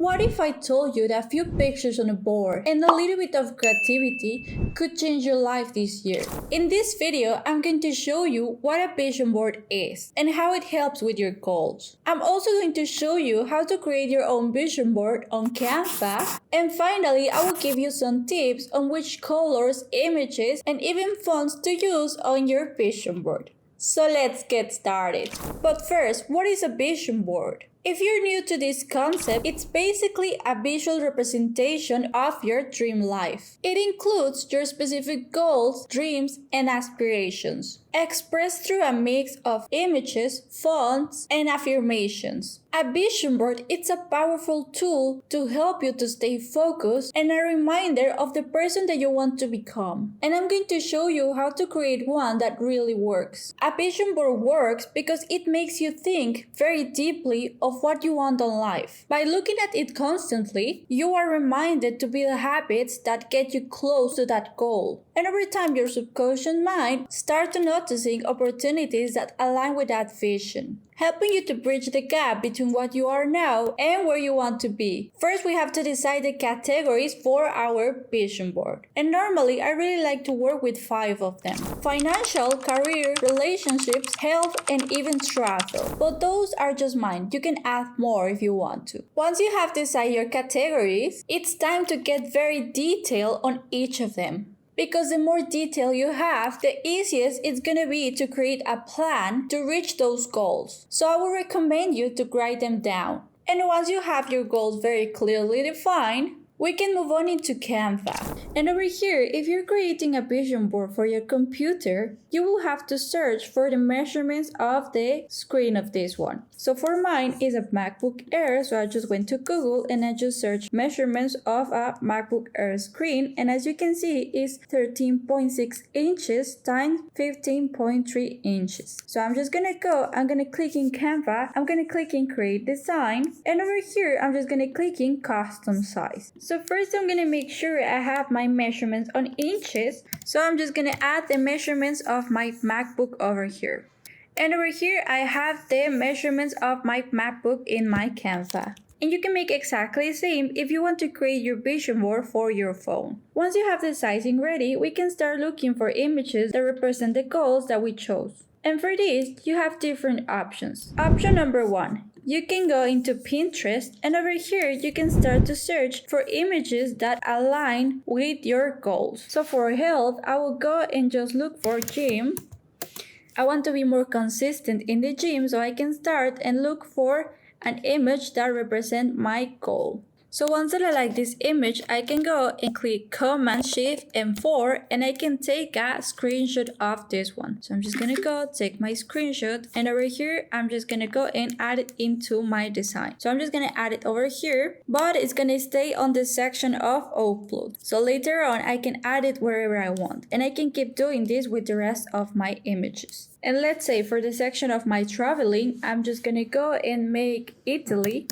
What if I told you that a few pictures on a board and a little bit of creativity could change your life this year? In this video, I'm going to show you what a vision board is and how it helps with your goals. I'm also going to show you how to create your own vision board on Canva. And finally, I will give you some tips on which colors, images, and even fonts to use on your vision board. So let's get started. But first, what is a vision board? If you're new to this concept, it's basically a visual representation of your dream life. It includes your specific goals, dreams, and aspirations, expressed through a mix of images, fonts, and affirmations. A vision board is a powerful tool to help you to stay focused and a reminder of the person that you want to become. And I'm going to show you how to create one that really works. A vision board works because it makes you think very deeply of what you want in life. By looking at it constantly, you are reminded to build habits that get you close to that goal. And over time, your subconscious mind starts noticing opportunities that align with that vision, helping you to bridge the gap between what you are now and where you want to be. First, we have to decide the categories for our vision board. And normally, I really like to work with 5 of them: financial, career, relationships, health, and even travel. But those are just mine. You can add more if you want to. Once you have decided your categories, it's time to get very detailed on each of them. Because the more detail you have, the easiest it's gonna be to create a plan to reach those goals. So I will recommend you to write them down. And once you have your goals very clearly defined, we can move on into Canva. And over here, if you're creating a vision board for your computer, you will have to search for the measurements of the screen of this one. So for mine is a MacBook Air, so I just went to Google and I just searched measurements of a MacBook Air screen, and as you can see, it's 13.6 inches times 15.3 inches. So I'm gonna click in Canva, I'm gonna click in Create Design, and over here, I'm just gonna click in Custom Size. So first I'm gonna make sure I have my measurements on inches. So I'm just gonna add the measurements of my MacBook over here. And over here I have the measurements of my MacBook in my Canva. And you can make exactly the same if you want to create your vision board for your phone. Once you have the sizing ready, we can start looking for images that represent the goals that we chose. And for this, you have different options. Option number 1. You can go into Pinterest, and over here you can start to search for images that align with your goals. So for health, I will go and just look for gym. I want to be more consistent in the gym, so I can start and look for an image that represents my goal. So once that I like this image, I can go and click Command Shift and 4, and I can take a screenshot of this one. So I'm just gonna go take my screenshot, and over here I'm just gonna go and add it into my design. So I'm just gonna add it over here, but it's gonna stay on the section of upload. So later on I can add it wherever I want, and I can keep doing this with the rest of my images. And let's say for the section of my traveling, I'm just gonna go and make Italy.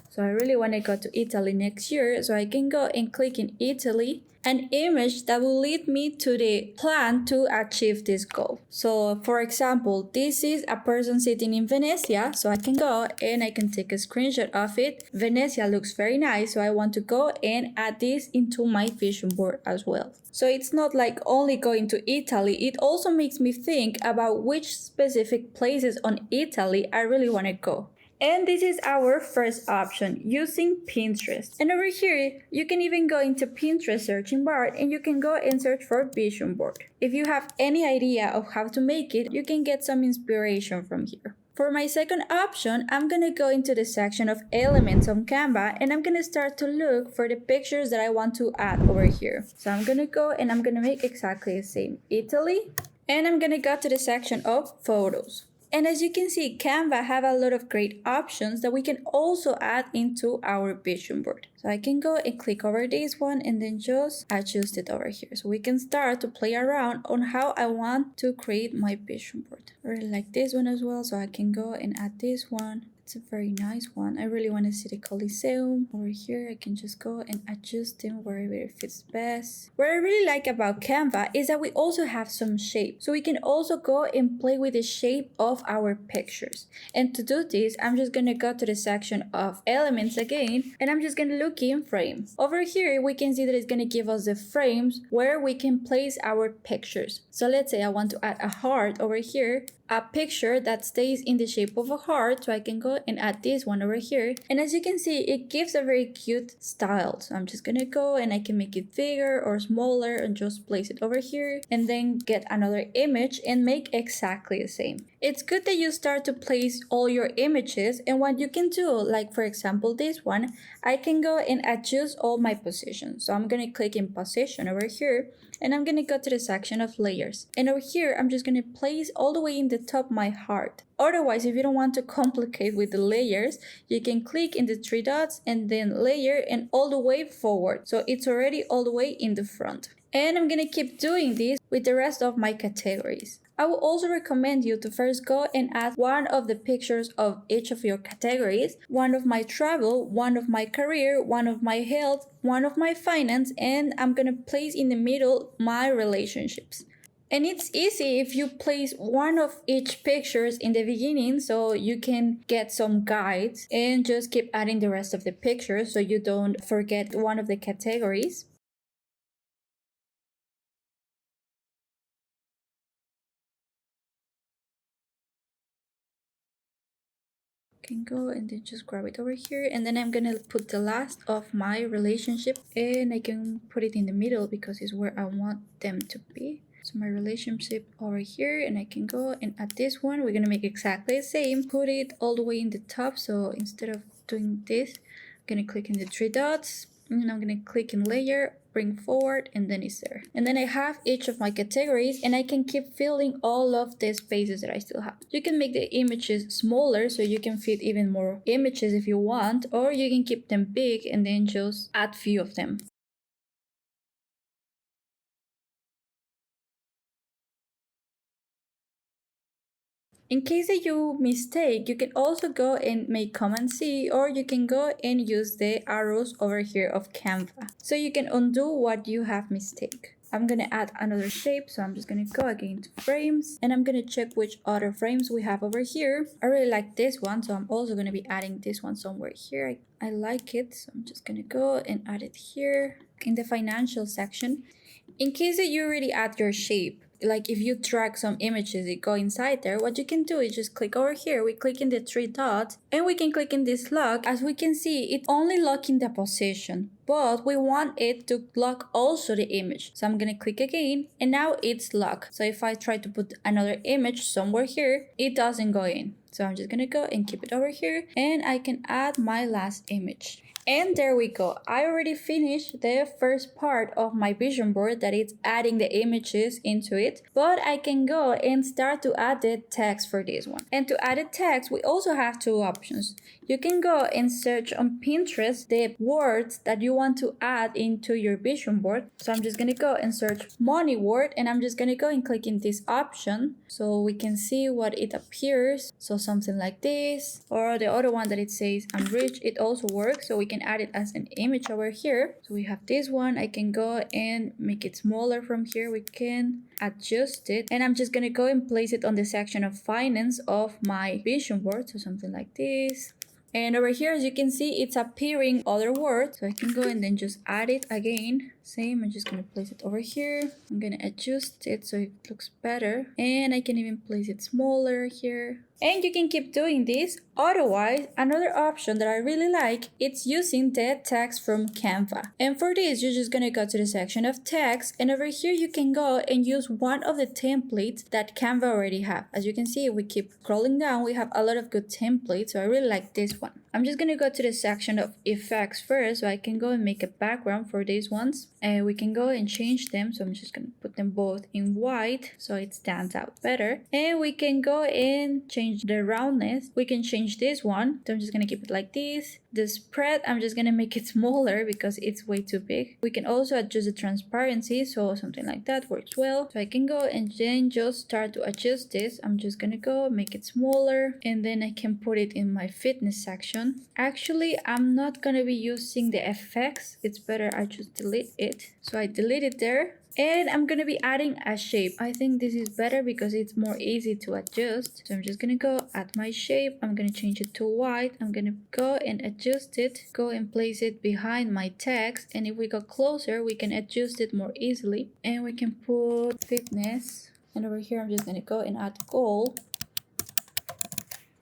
So I really want to go to Italy next year, so I can go and click in Italy, an image that will lead me to the plan to achieve this goal. So for example, this is a person sitting in Venezia, so I can go and I can take a screenshot of it. Venezia looks very nice, so I want to go and add this into my vision board as well. So it's not like only going to Italy, it also makes me think about which specific places on Italy I really want to go. And this is our first option, using Pinterest. And over here, you can even go into Pinterest searching bar and you can go and search for vision board. If you have any idea of how to make it, you can get some inspiration from here. For my second option, I'm gonna go into the section of elements on Canva, and I'm gonna start to look for the pictures that I want to add over here. So I'm gonna go and I'm gonna make exactly the same, Italy, and I'm gonna go to the section of photos. And as you can see, Canva have a lot of great options that we can also add into our vision board. So I can go and click over this one and then just adjust it over here. So we can start to play around on how I want to create my vision board. I really like this one as well, so I can go and add this one. It's a very nice one. I really want to see the Coliseum. Over here, I can just go and adjust them wherever it fits best. What I really like about Canva is that we also have some shape. So we can also go and play with the shape of our pictures. And to do this, I'm just going to go to the section of elements again, and I'm just going to look in frames. Over here, we can see that it's going to give us the frames where we can place our pictures. So let's say I want to add a heart over here, a picture that stays in the shape of a heart, so I can go and add this one over here, and as you can see, it gives a very cute style. So I'm just gonna go and I can make it bigger or smaller and just place it over here, and then get another image and make exactly the same. It's good that you start to place all your images, and what you can do, like for example this one, I can go and adjust all my positions. So I'm gonna click in position over here, and I'm gonna go to the section of layers, and over here I'm just gonna place all the way in the top my heart. Otherwise, if you don't want to complicate with the layers, you can click in the three dots and then layer and all the way forward, so it's already all the way in the front. And I'm gonna keep doing this with the rest of my categories. I will also recommend you to first go and add one of the pictures of each of your categories, one of my travel, one of my career, one of my health, one of my finance, and I'm gonna place in the middle my relationships. And it's easy if you place one of each pictures in the beginning, so you can get some guides and just keep adding the rest of the pictures so you don't forget one of the categories. Can go and then just grab it over here, and then I'm gonna put the last of my relationship, and I can put it in the middle because it's where I want them to be. So my relationship over here, and I can go and add this one. We're gonna make exactly the same, put it all the way in the top. So instead of doing this, I'm gonna click in the three dots, and I'm gonna click in layer, bring forward, and then it's there. And then I have each of my categories, and I can keep filling all of the spaces that I still have. You can make the images smaller so you can fit even more images if you want, or you can keep them big and then just add few of them. In case that you mistake, you can also go and make Command C, or you can go and use the arrows over here of Canva. So you can undo what you have mistake. I'm gonna add another shape, so I'm just gonna go again to frames, and I'm gonna check which other frames we have over here. I really like this one, so I'm also gonna be adding this one somewhere here. I like it, so I'm just gonna go and add it here in the financial section. In case that you already add your shape, like if you drag some images that go inside there, what you can do is just click over here. We click in the three dots, and we can click in this lock. As we can see, it only locking the position, but we want it to lock also the image. So I'm gonna click again, and now it's locked. So if I try to put another image somewhere here, it doesn't go in. So I'm just gonna go and keep it over here, and I can add my last image. And there we go. I already finished the first part of my vision board, that is adding the images into it, but I can go and start to add the text for this one. And to add the text, we also have two options. You can go and search on Pinterest the words that you want to add into your vision board. So I'm just gonna go and search money word, and I'm just gonna go and click in this option so we can see what it appears. So something like this, or the other one that it says I'm rich, it also works. So we can add it as an image over here. So we have this one. I can go and make it smaller from here. We can adjust it, and I'm just gonna go and place it on the section of finance of my vision board. So something like this. And over here, as you can see, it's appearing other words. So I can go and then just add it again. Same, I'm just gonna place it over here. I'm gonna adjust it so it looks better. And I can even place it smaller here. And you can keep doing this. Otherwise, another option that I really like, it's using the text from Canva. And for this, you're just gonna go to the section of text, and over here you can go and use one of the templates that Canva already have. As you can see, we keep scrolling down, we have a lot of good templates, so I really like this one. I'm just gonna go to the section of effects first, so I can go and make a background for these ones. We can go and change them. So I'm just going to put them both in white so it stands out better. And we can go and change the roundness. We can change this one. So I'm just going to keep it like this. The spread, I'm just going to make it smaller because it's way too big. We can also adjust the transparency. So something like that works well. So I can go and then just start to adjust this. I'm just going to go make it smaller. And then I can put it in my fitness section. Actually, I'm not going to be using the effects. It's better I just delete it. So I delete it there. And I'm going to be adding a shape. I think this is better because it's more easy to adjust. So I'm just going to go add my shape. I'm going to change it to white. I'm going to go and adjust it. Go and place it behind my text. And if we go closer, we can adjust it more easily. And we can put fitness. And over here, I'm just going to go and add goal.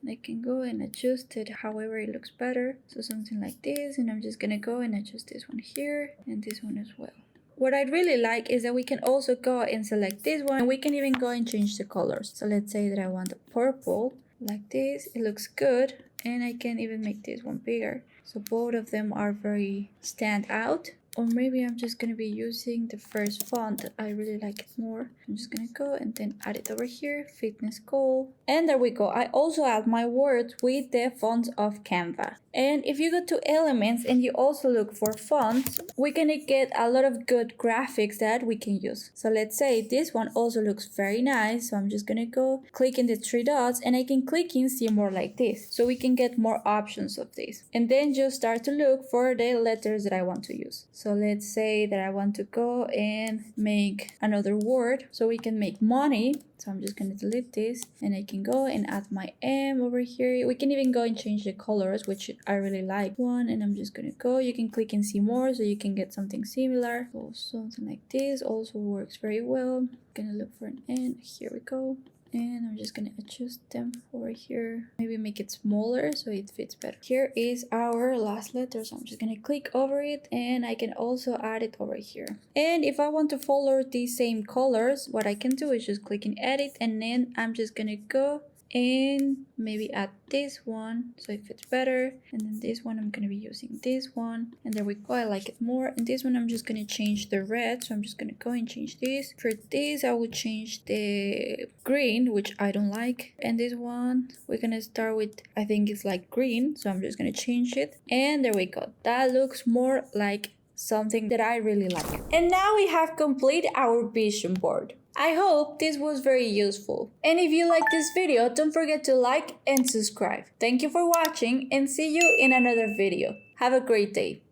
I can go and adjust it however it looks better. So something like this. And I'm just going to go and adjust this one here and this one as well. What I really like is that we can also go and select this one and we can even go and change the colors. So let's say that I want a purple like this. It looks good and I can even make this one bigger. So both of them are very stand out. Or maybe I'm just going to be using the first font. I really like it more. I'm just going to go and then add it over here. Fitness goal. And there we go. I also add my words with the fonts of Canva. And if you go to elements and you also look for fonts, we're going to get a lot of good graphics that we can use. So let's say this one also looks very nice. So I'm just going to go click in the three dots and I can click in see more like this. So we can get more options of this. And then just start to look for the letters that I want to use. So let's say that I want to go and make another word. So we can make money. So I'm just going to delete this and I can go and add my M over here. We can even go and change the colors, which I really like one. And I'm just going to go. You can click and see more so you can get something similar. So something like this also works very well. I'm going to look for an N. Here we go. And I'm just going to adjust them over here. Maybe make it smaller so it fits better. Here is our last letter. So I'm just going to click over it and I can also add it over here. And if I want to follow these same colors, what I can do is just click in edit and then I'm just going to go and maybe add this one so it fits better. And then this one I'm going to be using this one, and there we go. I like it more. And this one I'm just going to change the red, so I'm just going to go and change this. For this I will change the green, which I don't like. And this one we're going to start with, I think it's like green, so I'm just going to change it. And there we go. That looks more like something that I really like. And now we have completed our vision board. I hope this was very useful. And if you like this video, don't forget to like and subscribe. Thank you for watching and see you in another video. Have a great day.